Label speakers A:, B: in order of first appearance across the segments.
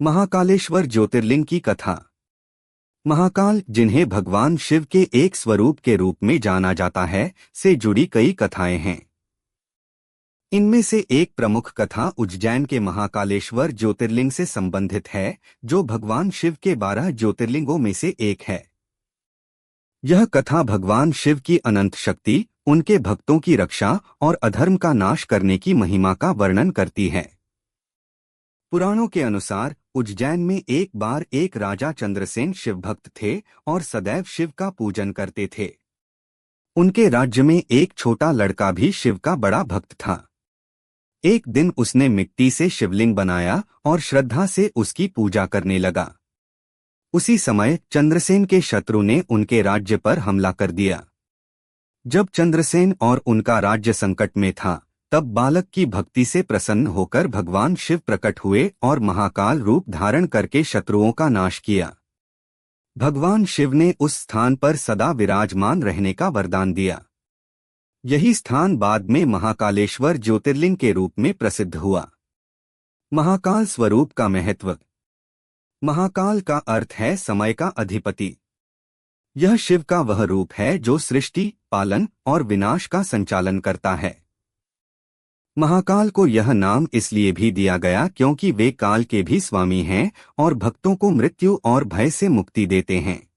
A: महाकालेश्वर ज्योतिर्लिंग की कथा। महाकाल, जिन्हें भगवान शिव के एक स्वरूप के रूप में जाना जाता है, से जुड़ी कई कथाएं हैं। इनमें से एक प्रमुख कथा उज्जैन के महाकालेश्वर ज्योतिर्लिंग से संबंधित है, जो भगवान शिव के 12 ज्योतिर्लिंगों में से एक है। यह कथा भगवान शिव की अनंत शक्ति, उनके भक्तों की रक्षा और अधर्म का नाश करने की महिमा का वर्णन करती है। पुराणों के अनुसार उज्जैन में एक बार एक राजा चंद्रसेन शिवभक्त थे और सदैव शिव का पूजन करते थे। उनके राज्य में एक छोटा लड़का भी शिव का बड़ा भक्त था। एक दिन उसने मिट्टी से शिवलिंग बनाया और श्रद्धा से उसकी पूजा करने लगा। उसी समय चंद्रसेन के शत्रु ने उनके राज्य पर हमला कर दिया। जब चंद्रसेन और उनका राज्य संकट में था, तब बालक की भक्ति से प्रसन्न होकर भगवान शिव प्रकट हुए और महाकाल रूप धारण करके शत्रुओं का नाश किया। भगवान शिव ने उस स्थान पर सदा विराजमान रहने का वरदान दिया। यही स्थान बाद में महाकालेश्वर ज्योतिर्लिंग के रूप में प्रसिद्ध हुआ। महाकाल स्वरूप का महत्व। महाकाल का अर्थ है समय का अधिपति। यह शिव का वह रूप है जो सृष्टि, पालन और विनाश का संचालन करता है। महाकाल को यह नाम इसलिए भी दिया गया क्योंकि वे काल के भी स्वामी हैं और भक्तों को मृत्यु और भय से मुक्ति देते हैं।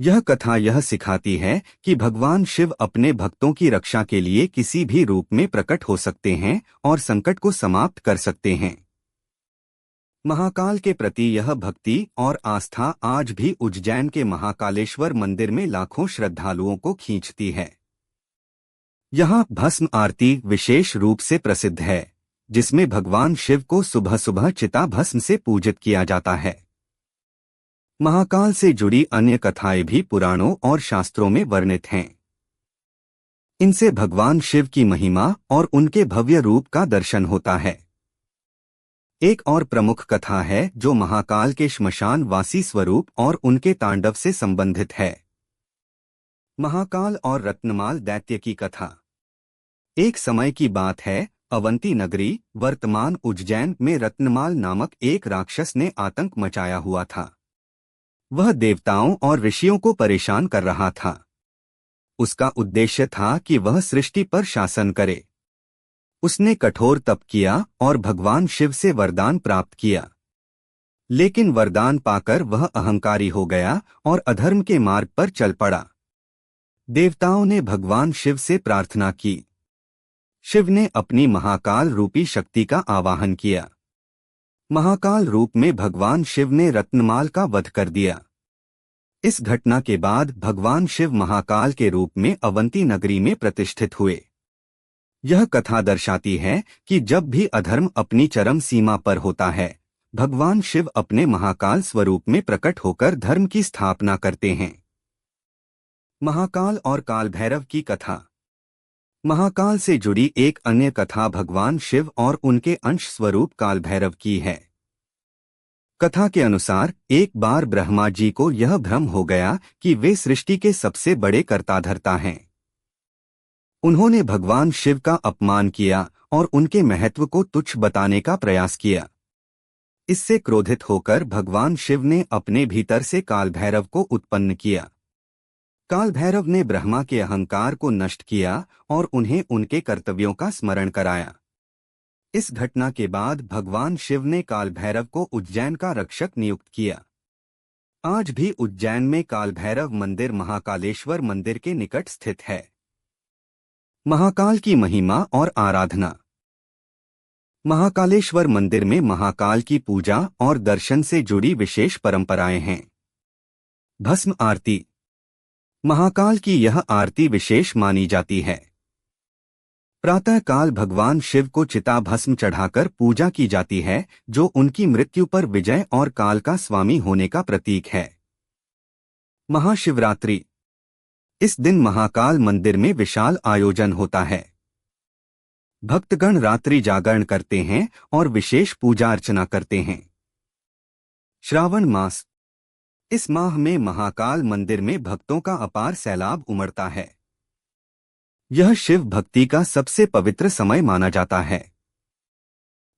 A: यह कथा यह सिखाती है कि भगवान शिव अपने भक्तों की रक्षा के लिए किसी भी रूप में प्रकट हो सकते हैं और संकट को समाप्त कर सकते हैं। महाकाल के प्रति यह भक्ति और आस्था आज भी उज्जैन के महाकालेश्वर मंदिर में लाखों श्रद्धालुओं को खींचती है। यहाँ भस्म आरती विशेष रूप से प्रसिद्ध है, जिसमें भगवान शिव को सुबह सुबह चिता भस्म से पूजित किया जाता है। महाकाल से जुड़ी अन्य कथाएं भी पुराणों और शास्त्रों में वर्णित हैं। इनसे भगवान शिव की महिमा और उनके भव्य रूप का दर्शन होता है। एक और प्रमुख कथा है जो महाकाल के श्मशान वासी स्वरूप और उनके तांडव से संबंधित है। महाकाल और रत्नमाल दैत्य की कथा। एक समय की बात है, अवंती नगरी वर्तमान उज्जैन में रत्नमाल नामक एक राक्षस ने आतंक मचाया हुआ था। वह देवताओं और ऋषियों को परेशान कर रहा था। उसका उद्देश्य था कि वह सृष्टि पर शासन करे। उसने कठोर तप किया और भगवान शिव से वरदान प्राप्त किया। लेकिन वरदान पाकर वह अहंकारी हो गया और अधर्म के मार्ग पर चल पड़ा। देवताओं ने भगवान शिव से प्रार्थना की। शिव ने अपनी महाकाल रूपी शक्ति का आवाहन किया। महाकाल रूप में भगवान शिव ने रत्नमाल का वध कर दिया। इस घटना के बाद भगवान शिव महाकाल के रूप में अवंती नगरी में प्रतिष्ठित हुए। यह कथा दर्शाती है कि जब भी अधर्म अपनी चरम सीमा पर होता है, भगवान शिव अपने महाकाल स्वरूप में प्रकट होकर धर्म की स्थापना करते हैं। महाकाल और काल भैरव की कथा। महाकाल से जुड़ी एक अन्य कथा भगवान शिव और उनके अंश स्वरूप काल भैरव की है। कथा के अनुसार एक बार ब्रह्मा जी को यह भ्रम हो गया कि वे सृष्टि के सबसे बड़े कर्ता-धर्ता हैं। उन्होंने भगवान शिव का अपमान किया और उनके महत्व को तुच्छ बताने का प्रयास किया। इससे क्रोधित होकर भगवान शिव ने अपने भीतर से काल भैरव को उत्पन्न किया। काल भैरव ने ब्रह्मा के अहंकार को नष्ट किया और उन्हें उनके कर्तव्यों का स्मरण कराया। इस घटना के बाद भगवान शिव ने काल भैरव को उज्जैन का रक्षक नियुक्त किया। आज भी उज्जैन में काल भैरव मंदिर महाकालेश्वर मंदिर के निकट स्थित है। महाकाल की महिमा और आराधना। महाकालेश्वर मंदिर में महाकाल की पूजा और दर्शन से जुड़ी विशेष परंपराएं हैं। भस्म आरती। महाकाल की यह आरती विशेष मानी जाती है। प्रातः काल भगवान शिव को चिता भस्म चढ़ाकर पूजा की जाती है, जो उनकी मृत्यु पर विजय और काल का स्वामी होने का प्रतीक है। महाशिवरात्रि। इस दिन महाकाल मंदिर में विशाल आयोजन होता है। भक्तगण रात्रि जागरण करते हैं और विशेष पूजा अर्चना करते हैं। श्रावण मास। इस माह में महाकाल मंदिर में भक्तों का अपार सैलाब उमड़ता है। यह शिव भक्ति का सबसे पवित्र समय माना जाता है।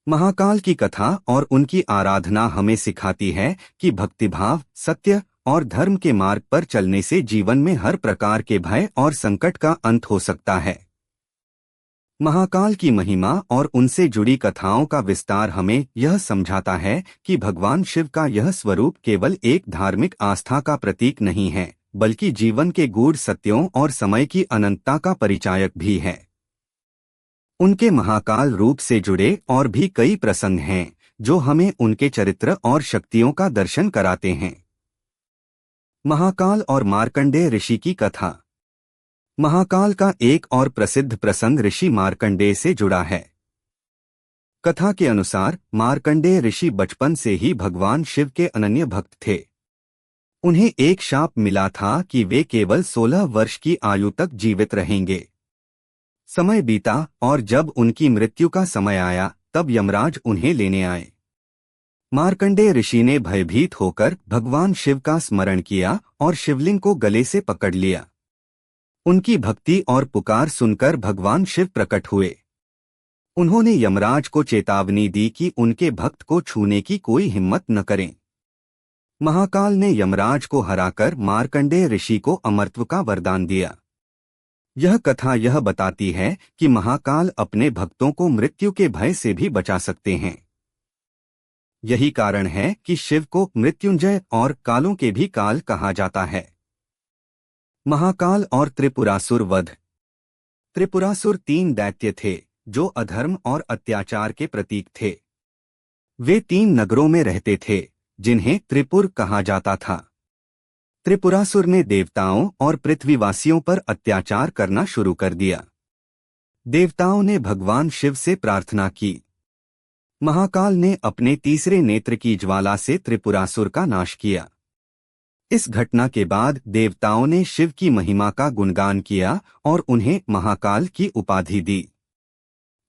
A: महाकाल की कथा और उनकी आराधना हमें सिखाती है कि भक्तिभाव, सत्य और धर्म के मार्ग पर चलने से जीवन में हर प्रकार के भय और संकट का अंत हो सकता है। महाकाल की महिमा और उनसे जुड़ी कथाओं का विस्तार हमें यह समझाता है कि भगवान शिव का यह स्वरूप केवल एक धार्मिक आस्था का प्रतीक नहीं है, बल्कि जीवन के गूढ़ सत्यों और समय की अनंतता का परिचायक भी है। उनके महाकाल रूप से जुड़े और भी कई प्रसंग हैं, जो हमें उनके चरित्र और शक्तियों का दर्शन कराते हैं। महाकाल और मार्कंडेय ऋषि की कथा। महाकाल का एक और प्रसिद्ध प्रसंग ऋषि मार्कंडेय से जुड़ा है। कथा के अनुसार मार्कंडेय ऋषि बचपन से ही भगवान शिव के अनन्य भक्त थे। उन्हें एक शाप मिला था कि वे केवल 16 वर्ष की आयु तक जीवित रहेंगे। समय बीता और जब उनकी मृत्यु का समय आया, तब यमराज उन्हें लेने आए। मार्कंडेय ऋषि ने भयभीत होकर भगवान शिव का स्मरण किया और शिवलिंग को गले से पकड़ लिया। उनकी भक्ति और पुकार सुनकर भगवान शिव प्रकट हुए। उन्होंने यमराज को चेतावनी दी कि उनके भक्त को छूने की कोई हिम्मत न करें। महाकाल ने यमराज को हराकर मार्कंडेय ऋषि को अमरत्व का वरदान दिया। यह कथा यह बताती है कि महाकाल अपने भक्तों को मृत्यु के भय से भी बचा सकते हैं। यही कारण है कि शिव को मृत्युंजय और कालों के भी काल कहा जाता है। महाकाल और त्रिपुरासुर वध। त्रिपुरासुर 3 दैत्य थे जो अधर्म और अत्याचार के प्रतीक थे। वे 3 नगरों में रहते थे, जिन्हें त्रिपुर कहा जाता था। त्रिपुरासुर ने देवताओं और पृथ्वीवासियों पर अत्याचार करना शुरू कर दिया। देवताओं ने भगवान शिव से प्रार्थना की। महाकाल ने अपने तीसरे नेत्र की ज्वाला से त्रिपुरासुर का नाश किया। इस घटना के बाद देवताओं ने शिव की महिमा का गुणगान किया और उन्हें महाकाल की उपाधि दी।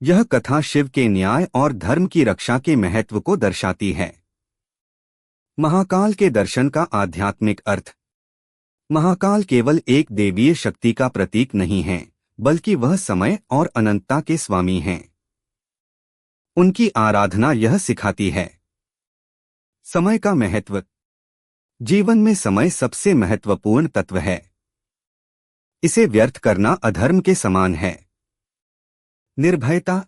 A: यह कथा शिव के न्याय और धर्म की रक्षा के महत्व को दर्शाती है। महाकाल के दर्शन का आध्यात्मिक अर्थ। महाकाल केवल एक देवीय शक्ति का प्रतीक नहीं है, बल्कि वह समय और अनंतता के स्वामी हैं। उनकी आराधना यह सिखाती है समय का महत्व। जीवन में समय सबसे महत्वपूर्ण तत्व है। इसे व्यर्थ करना अधर्म के समान है। निर्भयता।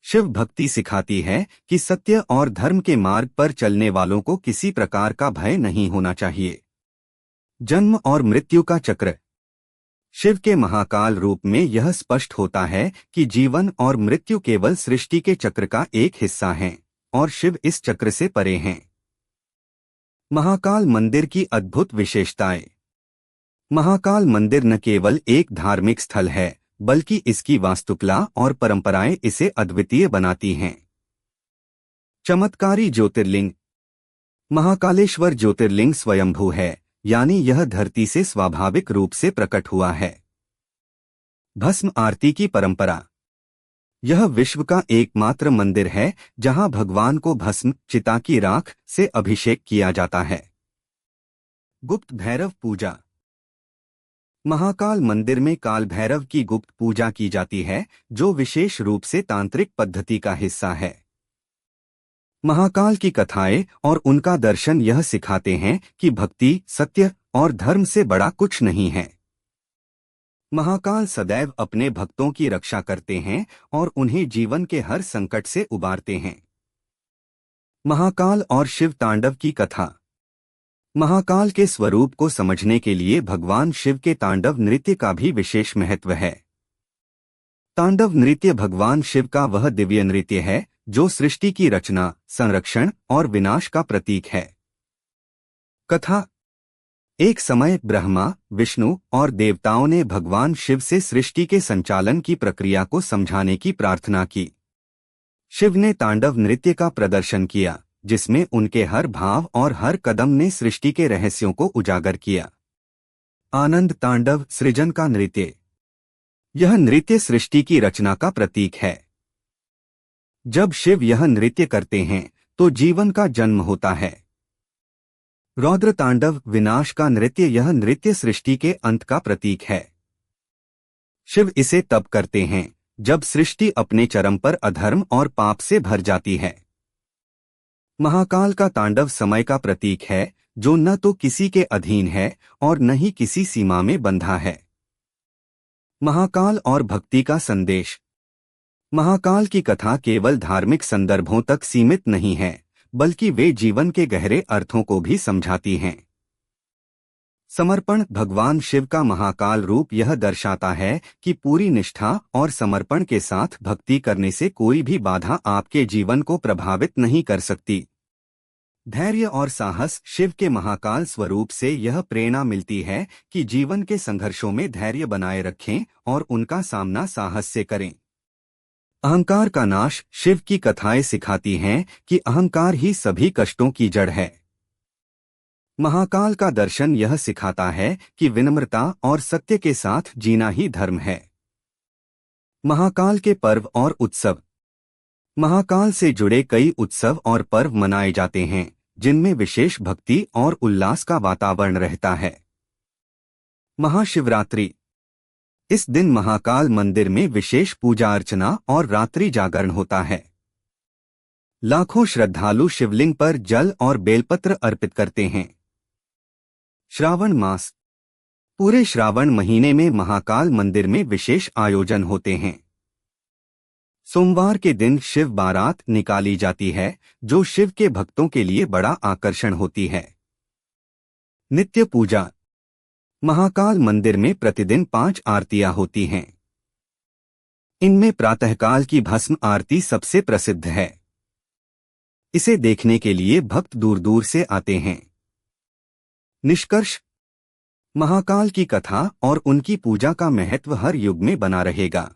A: शिव भक्ति सिखाती है कि सत्य और धर्म के मार्ग पर चलने वालों को किसी प्रकार का भय नहीं होना चाहिए। जन्म और मृत्यु का चक्र। शिव के महाकाल रूप में यह स्पष्ट होता है कि जीवन और मृत्यु केवल सृष्टि के चक्र का एक हिस्सा हैं, और शिव इस चक्र से परे हैं। महाकाल मंदिर की अद्भुत विशेषताएं। महाकाल मंदिर न केवल एक धार्मिक स्थल है, बल्कि इसकी वास्तुकला और परंपराएं इसे अद्वितीय बनाती हैं। चमत्कारी ज्योतिर्लिंग। महाकालेश्वर ज्योतिर्लिंग स्वयंभू है, यानी यह धरती से स्वाभाविक रूप से प्रकट हुआ है। भस्म आरती की परंपरा। यह विश्व का एकमात्र मंदिर है जहां भगवान को भस्म, चिता की राख से अभिषेक किया जाता है। गुप्त भैरव पूजा। महाकाल मंदिर में काल भैरव की गुप्त पूजा की जाती है, जो विशेष रूप से तांत्रिक पद्धति का हिस्सा है। महाकाल की कथाएं और उनका दर्शन यह सिखाते हैं कि भक्ति, सत्य और धर्म से बड़ा कुछ नहीं है। महाकाल सदैव अपने भक्तों की रक्षा करते हैं और उन्हें जीवन के हर संकट से उबारते हैं। महाकाल और शिव तांडव की कथा। महाकाल के स्वरूप को समझने के लिए भगवान शिव के तांडव नृत्य का भी विशेष महत्व है। तांडव नृत्य भगवान शिव का वह दिव्य नृत्य है जो सृष्टि की रचना, संरक्षण और विनाश का प्रतीक है। कथा। एक समय ब्रह्मा, विष्णु और देवताओं ने भगवान शिव से सृष्टि के संचालन की प्रक्रिया को समझाने की प्रार्थना की। शिव ने तांडव नृत्य का प्रदर्शन किया, जिसमें उनके हर भाव और हर कदम ने सृष्टि के रहस्यों को उजागर किया। आनंद तांडव सृजन का नृत्य। यह नृत्य सृष्टि की रचना का प्रतीक है। जब शिव यह नृत्य करते हैं तो जीवन का जन्म होता है। रौद्र तांडव विनाश का नृत्य। यह नृत्य सृष्टि के अंत का प्रतीक है। शिव इसे तब करते हैं जब सृष्टि अपने चरम पर अधर्म और पाप से भर जाती है। महाकाल का तांडव समय का प्रतीक है, जो न तो किसी के अधीन है और न ही किसी सीमा में बंधा है। महाकाल और भक्ति का संदेश। महाकाल की कथा केवल धार्मिक संदर्भों तक सीमित नहीं है, बल्कि वे जीवन के गहरे अर्थों को भी समझाती हैं। समर्पण। भगवान शिव का महाकाल रूप यह दर्शाता है कि पूरी निष्ठा और समर्पण के साथ भक्ति करने से कोई भी बाधा आपके जीवन को प्रभावित नहीं कर सकती। धैर्य और साहस। शिव के महाकाल स्वरूप से यह प्रेरणा मिलती है कि जीवन के संघर्षों में धैर्य बनाए रखें और उनका सामना साहस से करें। अहंकार का नाश। शिव की कथाएं सिखाती हैं कि अहंकार ही सभी कष्टों की जड़ है। महाकाल का दर्शन यह सिखाता है कि विनम्रता और सत्य के साथ जीना ही धर्म है। महाकाल के पर्व और उत्सव। महाकाल से जुड़े कई उत्सव और पर्व मनाए जाते हैं, जिनमें विशेष भक्ति और उल्लास का वातावरण रहता है। महाशिवरात्रि। इस दिन महाकाल मंदिर में विशेष पूजा अर्चना और रात्रि जागरण होता है। लाखों श्रद्धालु शिवलिंग पर जल और बेलपत्र अर्पित करते हैं। श्रावण मास। पूरे श्रावण महीने में महाकाल मंदिर में विशेष आयोजन होते हैं। सोमवार के दिन शिव बारात निकाली जाती है, जो शिव के भक्तों के लिए बड़ा आकर्षण होती है। नित्य पूजा। महाकाल मंदिर में प्रतिदिन 5 आरतियां होती हैं। इनमें प्रातःकाल की भस्म आरती सबसे प्रसिद्ध है। इसे देखने के लिए भक्त दूर दूर से आते हैं। निष्कर्ष। महाकाल की कथा और उनकी पूजा का महत्व हर युग में बना रहेगा।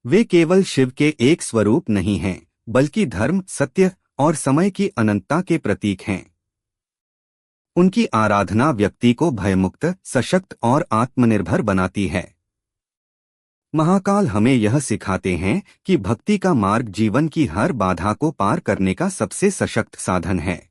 A: वे केवल शिव के एक स्वरूप नहीं हैं, बल्कि धर्म, सत्य और समय की अनंतता के प्रतीक हैं। उनकी आराधना व्यक्ति को भयमुक्त, सशक्त और आत्मनिर्भर बनाती है। महाकाल हमें यह सिखाते हैं कि भक्ति का मार्ग जीवन की हर बाधा को पार करने का सबसे सशक्त साधन है।